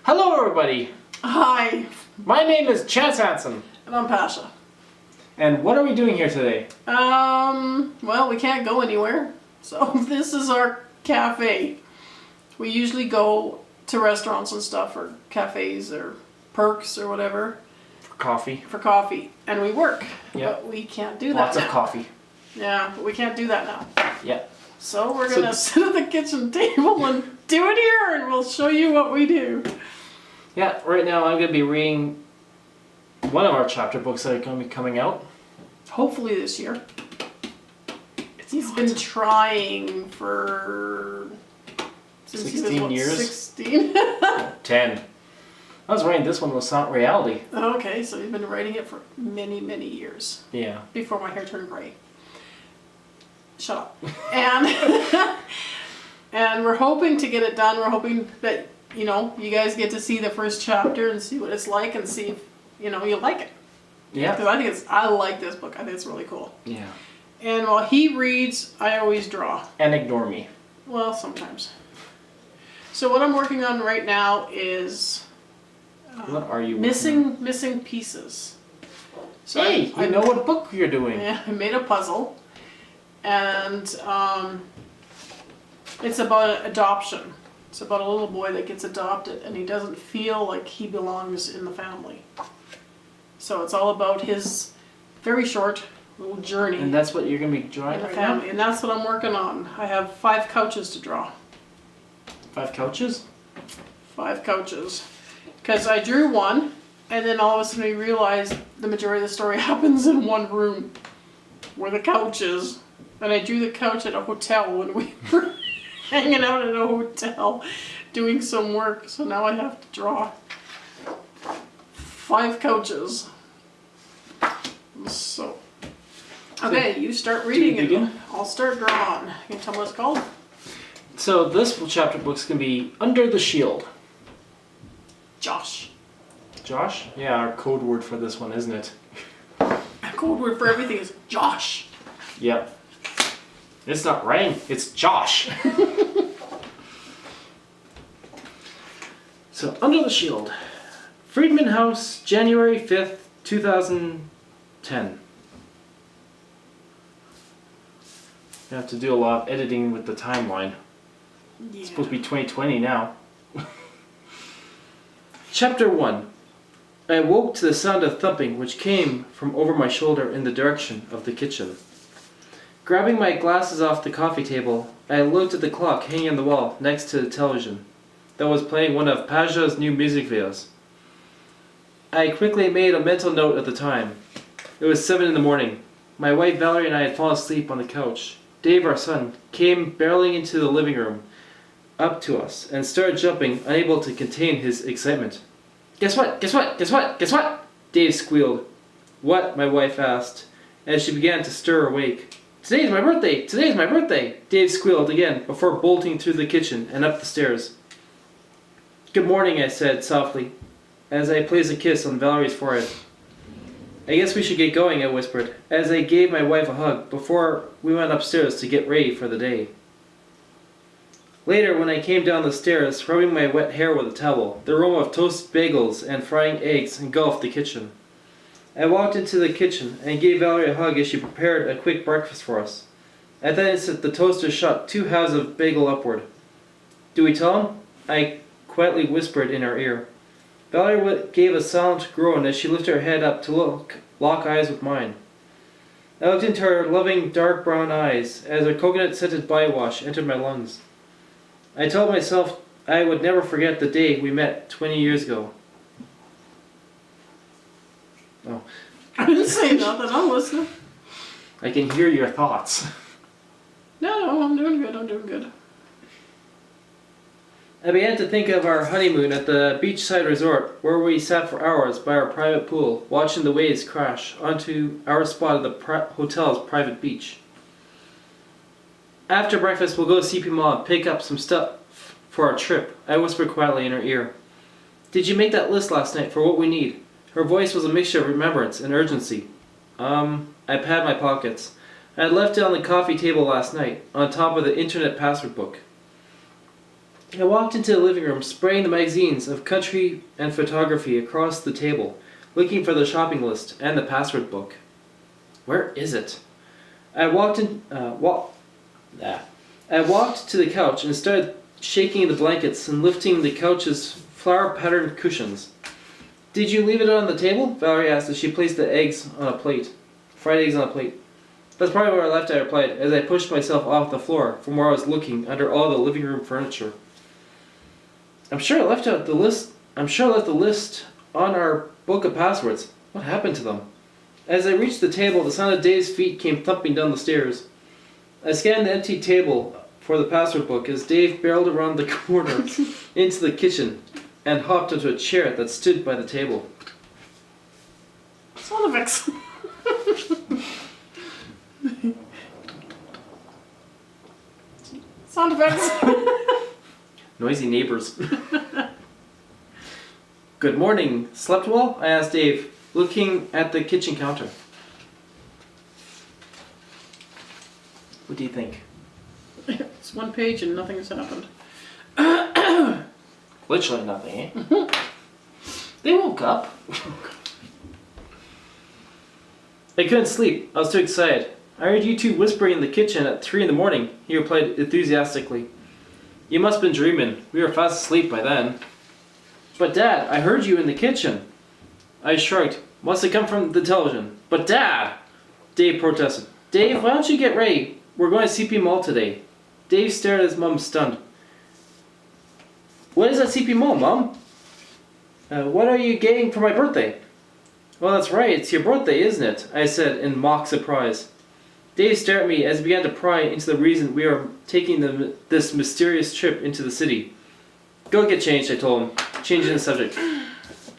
Hello everybody! Hi, My name is Chance Hansen. and I'm Pasha. And what are we doing here today? Well, we can't go anywhere, so this is our cafe. We usually go to restaurants and stuff, or cafes, or Perks, or whatever, For coffee. for coffee, and we work. Yep. But we can't do that Lots now. of coffee. Yeah, but we can't do that now. Yeah. So we're gonna sit at the kitchen table and do it here, and we'll show you what we do. Yeah, right now I'm going to be reading one of our chapter books that are going to be coming out. Hopefully this year. He's been trying for... since he was, 16 what, years? 16? 10. I was writing this one was not reality. Okay, so he's been writing it for many, many years. Yeah. Before my hair turned gray. Shut up. And and we're hoping to get it done. We're hoping that, you know, you guys get to see the first chapter and see what it's like and see if, you know, you like it. Yeah. Because I like this book. I think it's really cool. Yeah. And while he reads, I always draw. And ignore me. Well, sometimes. So what I'm working on right now is What are you working missing pieces. So Hey, I know what book you're doing. Yeah, I made a puzzle, and it's about adoption. It's about a little boy that gets adopted, and he doesn't feel like he belongs in the family. So it's all about his very short little journey And that's what you're going to be in drawing the right family, now? and that's what I'm working on. I have 5 couches to draw. 5 couches? 5 couches. Because I drew one, and then all of a sudden we realized the majority of the story happens in one room, where the couch is. And I drew the couch at a hotel when we were hanging out at a hotel doing some work. So now I have to draw 5 couches. So, okay, you start reading it. begin? I'll start drawing. Can you tell me what it's called? So this chapter book's going to be Under the Shield. Josh. Josh? Yeah, our code word for this one, isn't it? A code word for everything is Josh. Yep. It's not rain, it's Josh. So, Under the Shield. Friedman House, January 5th, 2010. You have to do a lot of editing with the timeline. Yeah. It's supposed to be 2020 now. Chapter 1. I woke to the sound of thumping which came from over my shoulder in the direction of the kitchen. Grabbing my glasses off the coffee table, I looked at the clock hanging on the wall next to the television that was playing one of Pasha's new music videos. I quickly made a mental note of the time. It was 7 in the morning. My wife Valerie and I had fallen asleep on the couch. Dave, our son, came barreling into the living room up to us and started jumping, unable to contain his excitement. Guess what? Guess what? Guess what? Guess what? Dave squealed. What? My wife asked, as she began to stir awake. Today's my birthday! Today's my birthday! Dave squealed again before bolting through the kitchen and up the stairs. Good morning, I said softly, as I placed a kiss on Valerie's forehead. I guess we should get going, I whispered, as I gave my wife a hug before we went upstairs to get ready for the day. Later, when I came down the stairs, rubbing my wet hair with a towel, the aroma of toasted bagels and frying eggs engulfed the kitchen. I walked into the kitchen and gave Valerie a hug as she prepared a quick breakfast for us. At that instant, the toaster shot 2 halves of bagel upward. Do we tell him? I quietly whispered in her ear. Valerie gave a silent groan as she lifted her head up to lock eyes with mine. I looked into her loving dark brown eyes as her coconut-scented body wash entered my lungs. I told myself I would never forget the day we met 20 years ago. Oh. I didn't say nothing. I'm listening. I can hear your thoughts. No, I'm doing good. I'm doing good. I began to think of our honeymoon at the beachside resort where we sat for hours by our private pool watching the waves crash onto our spot at the hotel's private beach. After breakfast, we'll go to CP Mall and pick up some stuff for our trip, I whispered quietly in her ear. Did you make that list last night for what we need? Her voice was a mixture of remembrance and urgency. I patted my pockets. I had left it on the coffee table last night, on top of the internet password book. I walked into the living room, spraying the magazines of country and photography across the table, looking for the shopping list and the password book. Where is it? I walked to the couch and started shaking the blankets and lifting the couch's flower-patterned cushions. Did you leave it on the table? Valerie asked as she placed the eggs on a plate. Fried eggs on a plate. That's probably where I left it, I replied, as I pushed myself off the floor from where I was looking under all the living room furniture. I'm sure I left the list on our book of passwords. What happened to them? As I reached the table, the sound of Dave's feet came thumping down the stairs. I scanned the empty table for the password book as Dave barreled around the corner into the kitchen and hopped into a chair that stood by the table. Sound effects. Sound effects. Noisy neighbors. Good morning. Slept well? I asked Dave, looking at the kitchen counter. What do you think? It's one page and nothing has happened. Literally nothing, eh? They woke up. I couldn't sleep. I was too excited. I heard you two whispering in the kitchen at 3 in the morning, he replied enthusiastically. You must have been dreaming. We were fast asleep by then. But Dad, I heard you in the kitchen. I shrugged. Must have come from the television. But Dad! Dave protested. Dave, why don't you get ready? We're going to CP Mall today. Dave stared at his mom, stunned. What is at CP Mall, Mom? What are you getting for my birthday? Well, that's right. It's your birthday, isn't it? I said in mock surprise. Dave stared at me as he began to pry into the reason we are taking this mysterious trip into the city. Go get changed, I told him, changing the subject.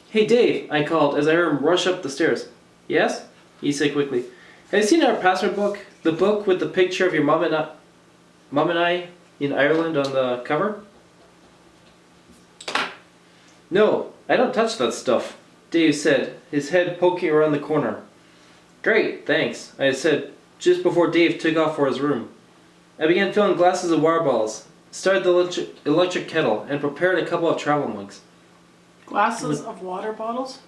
Hey, Dave, I called as I heard him rush up the stairs. Yes? He said quickly. Have you seen our password book? The book with the picture of your mom and I in Ireland on the cover? No, I don't touch that stuff, Dave said, his head poking around the corner. Great, thanks, I said just before Dave took off for his room. I began filling glasses of water bottles, started the electric kettle, and prepared a couple of travel mugs. Glasses of water bottles?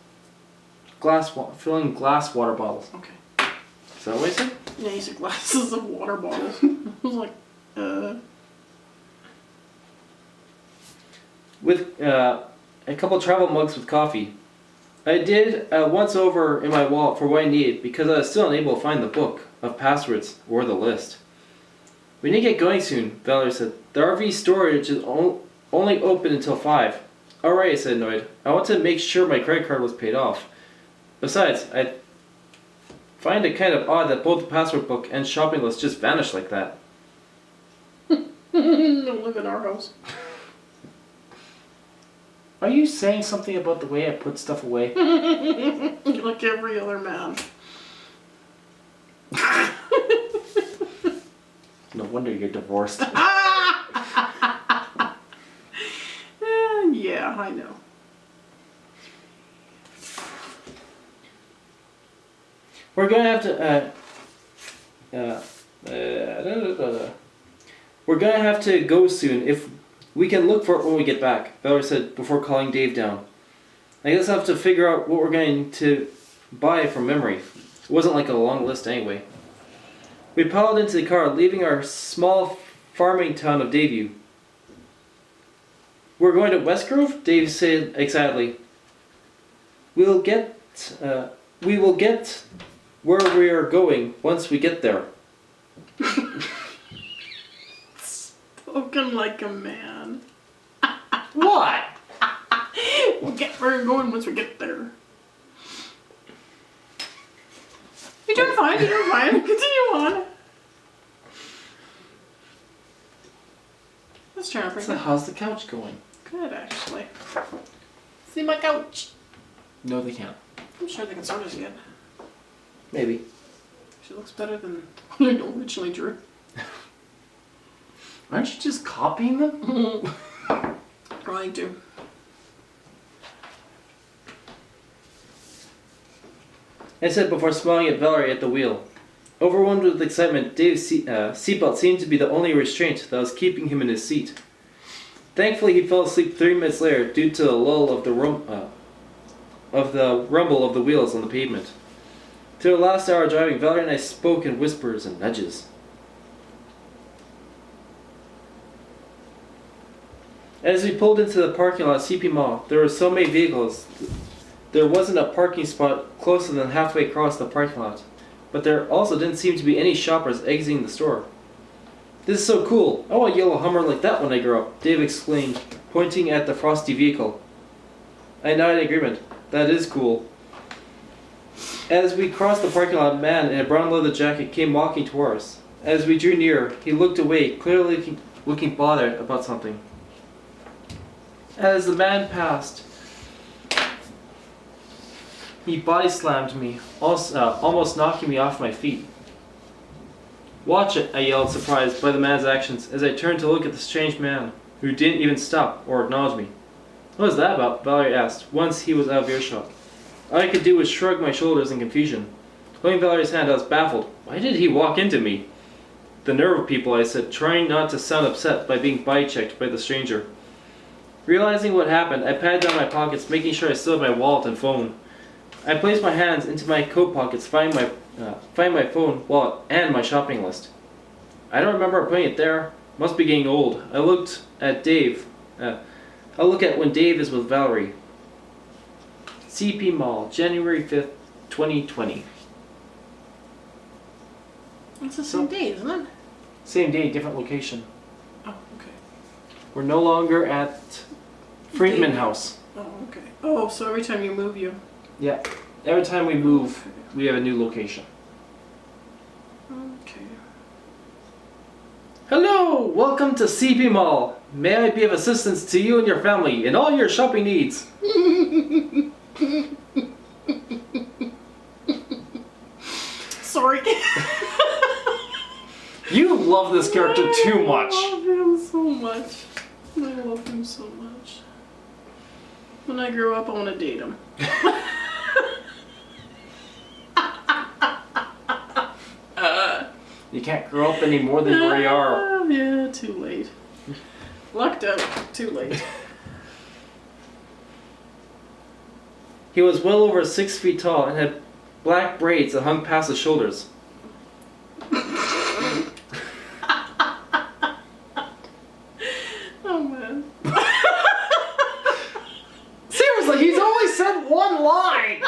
Filling glass water bottles. Okay. Is that what I said? Yeah, you said glasses of water bottles. I was like, With a couple travel mugs with coffee. I did once over in my wallet for what I needed because I was still unable to find the book of passwords or the list. We need to get going soon, Valerie said. The RV storage is only open until 5. Alright, I said, annoyed. I want to make sure my credit card was paid off. Besides, I find it kind of odd that both the password book and shopping list just vanished like that. don't live in our house. Are you saying something about the way I put stuff away? You're like every other man. No wonder you're divorced. Yeah, I know. We're gonna have to go soon. If we can look for it when we get back, Valerie said before calling Dave down. I guess I'll have to figure out what we're going to buy from memory. It wasn't like a long list anyway. We piled into the car, leaving our small farming town of Davie. We're going to West Grove? Dave said excitedly. We will get where we are going once we get there. Spoken like a man. What? We'll get where we're going once we get there. You're doing fine, you're doing fine. Continue on. Let's try to bring So it. how's the couch going? Good, actually. See my couch. No, they can't. I'm sure they can sort it yet. Maybe. She looks better than what I originally drew. Aren't you just copying them? Trying to. I said before smiling at Valerie at the wheel. Overwhelmed with excitement, Dave's seatbelt seemed to be the only restraint that was keeping him in his seat. Thankfully, he fell asleep 3 minutes later due to a lull of the rumble of the wheels on the pavement. Through the last hour of driving, Valerie and I spoke in whispers and nudges. As we pulled into the parking lot at CP Mall, there were so many vehicles. There wasn't a parking spot closer than halfway across the parking lot, but there also didn't seem to be any shoppers exiting the store. "This is so cool. I want a yellow Hummer like that when I grow up," Dave exclaimed, pointing at the frosty vehicle. I nodded in agreement. "That is cool." As we crossed the parking lot, a man in a brown leather jacket came walking toward us. As we drew near, he looked away, clearly looking bothered about something. As the man passed, he body slammed me, almost knocking me off my feet. "Watch it," I yelled, surprised by the man's actions, as I turned to look at the strange man, who didn't even stop or acknowledge me. "What was that about?" Valerie asked, once he was out of earshot. All I could do was shrug my shoulders in confusion. Holding Valerie's hand, I was baffled. Why did he walk into me? "The nerve of people," I said, trying not to sound upset by being body-checked by the stranger. Realizing what happened, I patted down my pockets, making sure I still had my wallet and phone. I placed my hands into my coat pockets, find my phone, wallet, and my shopping list. I don't remember putting it there. Must be getting old. I looked at Dave. I'll look at when Dave is with Valerie. CP Mall, January 5th, 2020. It's the same day, isn't it? Same day, different location. Oh, okay. We're no longer at Friedman House. Oh, okay. Oh, so every time you move, you... Yeah. Every time we move, we have a new location. Okay. Hello! Welcome to CP Mall. May I be of assistance to you and your family in all your shopping needs? Sorry. You love this character too much. I love him so much. I love him so much. When I grow up, I want to date him. You can't grow up any more than you already are. Yeah, too late. Lucked out. Too late. He was well over 6 feet tall and had black braids that hung past his shoulders. Oh man. Seriously, he's only said one line!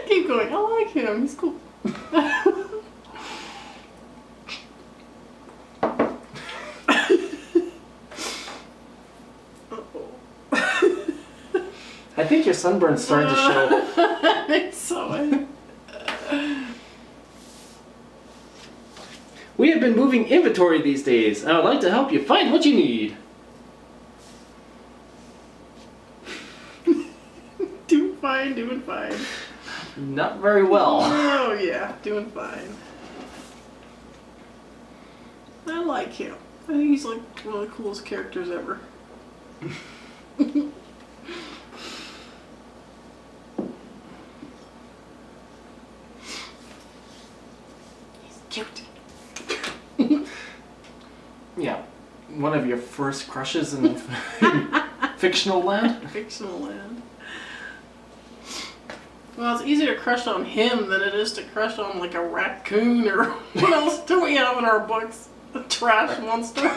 Keep going. I like him. He's cool. I think your sunburn's starting to show. I think so. We have been moving inventory these days, and I'd like to help you find what you need. Doing fine. Not very well. Oh yeah, doing fine. I like him. I think he's like one of the coolest characters ever. He's cute. Yeah, one of your first crushes in fictional land? Fictional land. Well, it's easier to crush on him than it is to crush on like a raccoon or what else do we have in our books? A trash monster.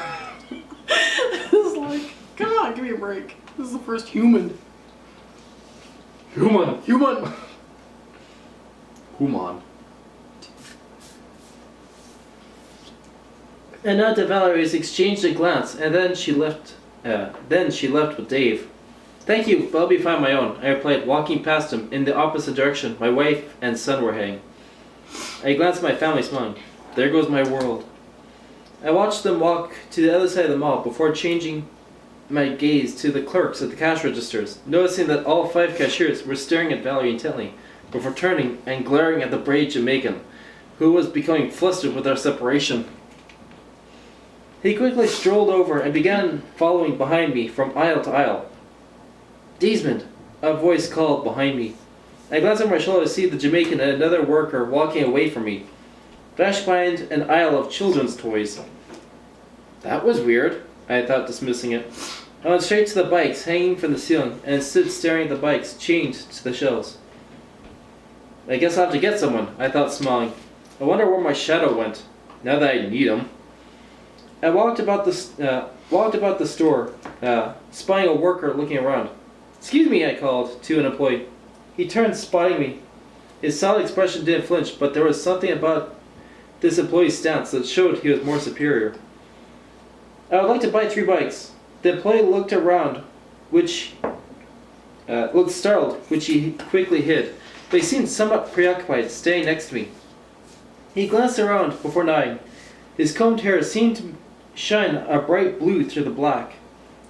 It's like, come on, give me a break. This is the first human. Human. Human. Human. And now the Valeries exchanged a glance, and then she left. With Dave. "Thank you, but I'll be fine on my own," I replied, walking past him in the opposite direction my wife and son were heading. I glanced at my family, smiling. There goes my world. I watched them walk to the other side of the mall before changing my gaze to the clerks at the cash registers, noticing that all 5 cashiers were staring at Valerie intently, before turning and glaring at the brave Jamaican, who was becoming flustered with our separation. He quickly strolled over and began following behind me from aisle to aisle. "Desmond," a voice called behind me. I glanced over my shoulder to see the Jamaican and another worker walking away from me, dashed behind an aisle of children's toys. That was weird. I thought, dismissing it. I went straight to the bikes hanging from the ceiling and stood staring at the bikes chained to the shelves. I guess I'll have to get someone, I thought, smiling. I wonder where my shadow went, now that I need him. I walked about the store, spying a worker looking around. "Excuse me," I called to an employee. He turned, spotting me. His solid expression didn't flinch, but there was something about this employee's stance that showed he was more superior. "I would like to buy 3 bikes." The employee looked around, looked startled, which he quickly hid, but he seemed somewhat preoccupied, staying next to me. He glanced around before nodding. His combed hair seemed to shine a bright blue through the black.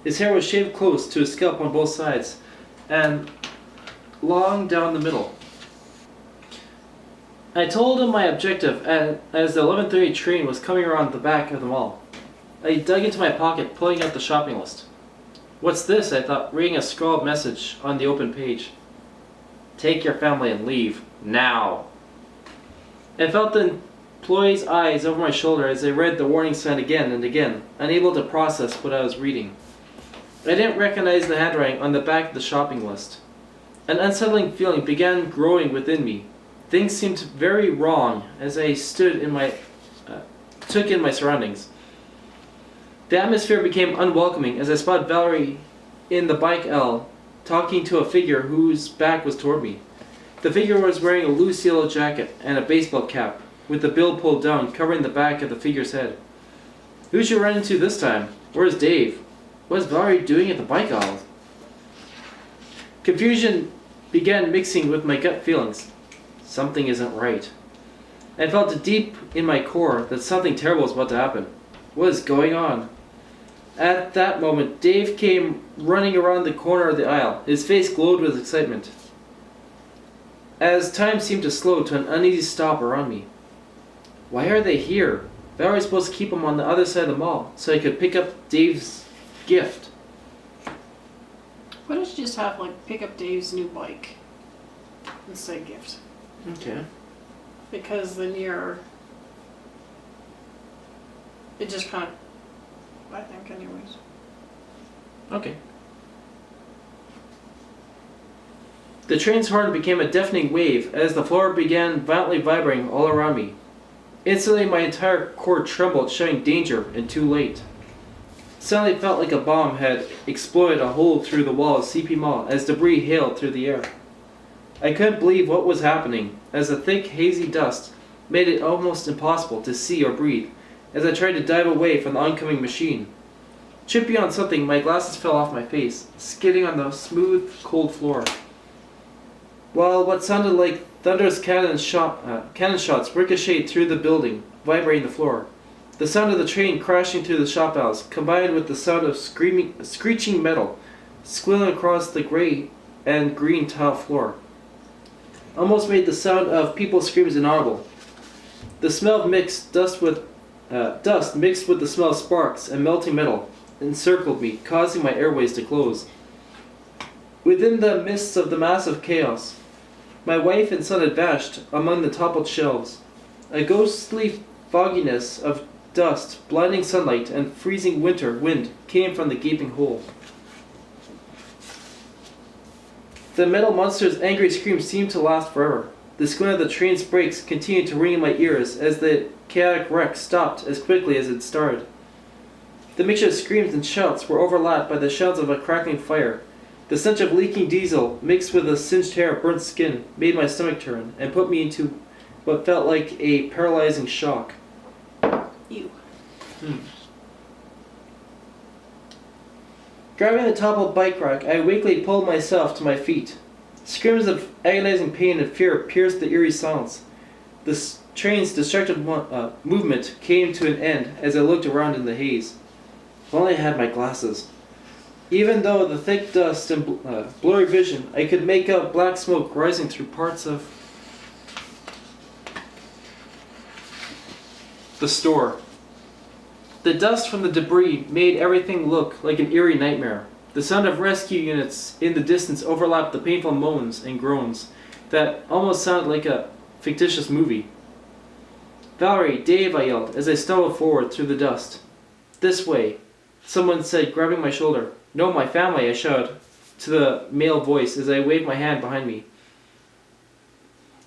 His hair was shaved close to his scalp on both sides, and long down the middle. I told him my objective as the 11:30 train was coming around the back of the mall. I dug into my pocket, pulling out the shopping list. "What's this?" I thought, reading a scrawled message on the open page. "Take your family and leave, now." I felt the employee's eyes over my shoulder as I read the warning sign again and again, unable to process what I was reading. I didn't recognize the handwriting on the back of the shopping list. An unsettling feeling began growing within me. Things seemed very wrong as I took in my surroundings. The atmosphere became unwelcoming as I spotted Valerie in the bike aisle, talking to a figure whose back was toward me. The figure was wearing a loose yellow jacket and a baseball cap, with the bill pulled down, covering the back of the figure's head. "Who'd you run into this time? Where's Dave? What is Valerie doing at the bike aisle?" Confusion began mixing with my gut feelings. Something isn't right. I felt deep in my core that something terrible was about to happen. What is going on? At that moment, Dave came running around the corner of the aisle. His face glowed with excitement, as time seemed to slow to an uneasy stop around me. Why are they here? Valerie's supposed to keep him on the other side of the mall, so I could pick up Dave's gift. Why don't you just have, pick up Dave's new bike instead of gift? Okay. Because then it just kind of, I think anyways. Okay. The train's horn became a deafening wave as the floor began violently vibrating all around me. Instantly, my entire core trembled, shouting danger, and too late. Suddenly, it felt like a bomb had exploded a hole through the wall of CP Mall as debris hailed through the air. I couldn't believe what was happening, as a thick, hazy dust made it almost impossible to see or breathe as I tried to dive away from the oncoming machine. Tripping on something, my glasses fell off my face, skidding on the smooth, cold floor. While what sounded like thunderous cannon shots ricocheted through the building, vibrating the floor. The sound of the train crashing through the shop aisles, combined with the sound of screeching metal, squealing across the gray and green tile floor, almost made the sound of people's screams inaudible. The smell of dust mixed with the smell of sparks and melting metal encircled me, causing my airways to close. Within the midst of the massive chaos, my wife and son had vanished among the toppled shelves. A ghostly fogginess of dust, blinding sunlight, and freezing winter wind came from the gaping hole. The metal monster's angry scream seemed to last forever. The squeak of the train's brakes continued to ring in my ears as the chaotic wreck stopped as quickly as it started. The mixture of screams and shouts were overlapped by the shouts of a crackling fire. The stench of leaking diesel, mixed with the singed hair of burnt skin, made my stomach turn and put me into what felt like a paralyzing shock. Ew. Grabbing the toppled bike rack, I weakly pulled myself to my feet. Screams of agonizing pain and fear pierced the eerie silence. The train's distracted movement came to an end as I looked around in the haze. If only I had my glasses. Even though the thick dust and blurry vision, I could make out black smoke rising through parts of the store. The dust from the debris made everything look like an eerie nightmare. The sound of rescue units in the distance overlapped the painful moans and groans that almost sounded like a fictitious movie. "Valerie, Dave," I yelled as I stumbled forward through the dust. "This way. Someone said, grabbing my shoulder. No, my family, I shouted to the male voice as I waved my hand behind me.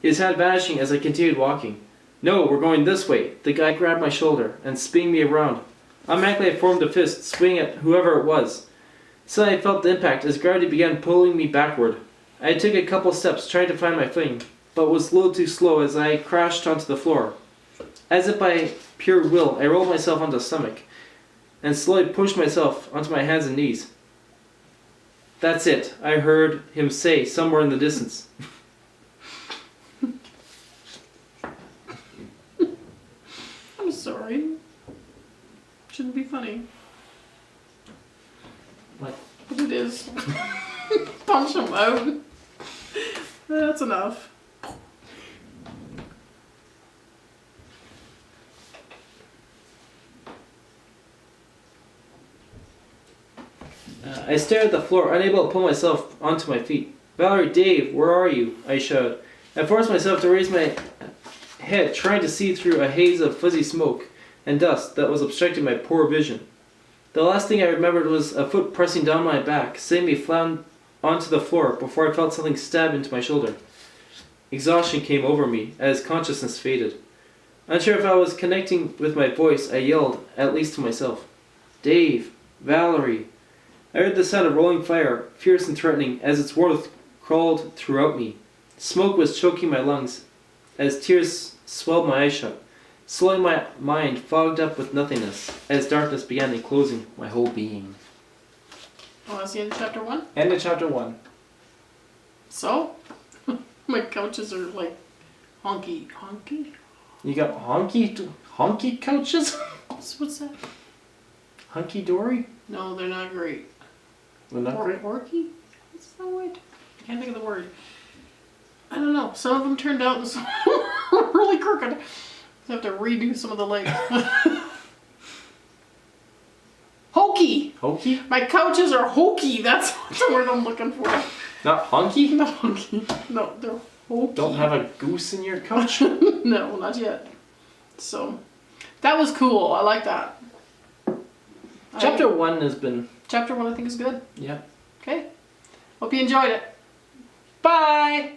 His hand vanishing as I continued walking. No, we're going this way. The guy grabbed my shoulder and spun me around. Automatically I formed a fist, swinging at whoever it was. Suddenly I felt the impact as gravity began pulling me backward. I took a couple steps trying to find my footing, but was a little too slow as I crashed onto the floor. As if by pure will, I rolled myself onto the stomach and slowly pushed myself onto my hands and knees. That's it, I heard him say somewhere in the distance. I'm sorry. Shouldn't be funny. What? But it is. Punch him out. That's enough. I stared at the floor, unable to pull myself onto my feet. Valerie, Dave, where are you? I shouted. I forced myself to raise my head, trying to see through a haze of fuzzy smoke and dust that was obstructing my poor vision. The last thing I remembered was a foot pressing down my back, sending me flat onto the floor before I felt something stab into my shoulder. Exhaustion came over me as consciousness faded. Unsure if I was connecting with my voice, I yelled, at least to myself, Dave, Valerie. I heard the sound of rolling fire, fierce and threatening, as its warmth crawled throughout me. Smoke was choking my lungs as tears swelled my eyes shut. Slowly my mind fogged up with nothingness as darkness began enclosing my whole being. Oh, that's the end of chapter 1? End of chapter 1. So? My couches are like honky. Honky? You got honky couches? What's that? Hunky dory? No, they're not great. They're not great? Horky? What's that word? I can't think of the word. I don't know. Some of them turned out and some were really crooked. I have to redo some of the legs. Hokey! Hokey? My couches are hokey. That's the word I'm looking for. Not honky? Not hokey. No, they're hokey. Don't have a goose in your couch? No, not yet. So, that was cool. I like that. Chapter 1 has been... Chapter 1 I think is good. Yeah. Okay. Hope you enjoyed it. Bye!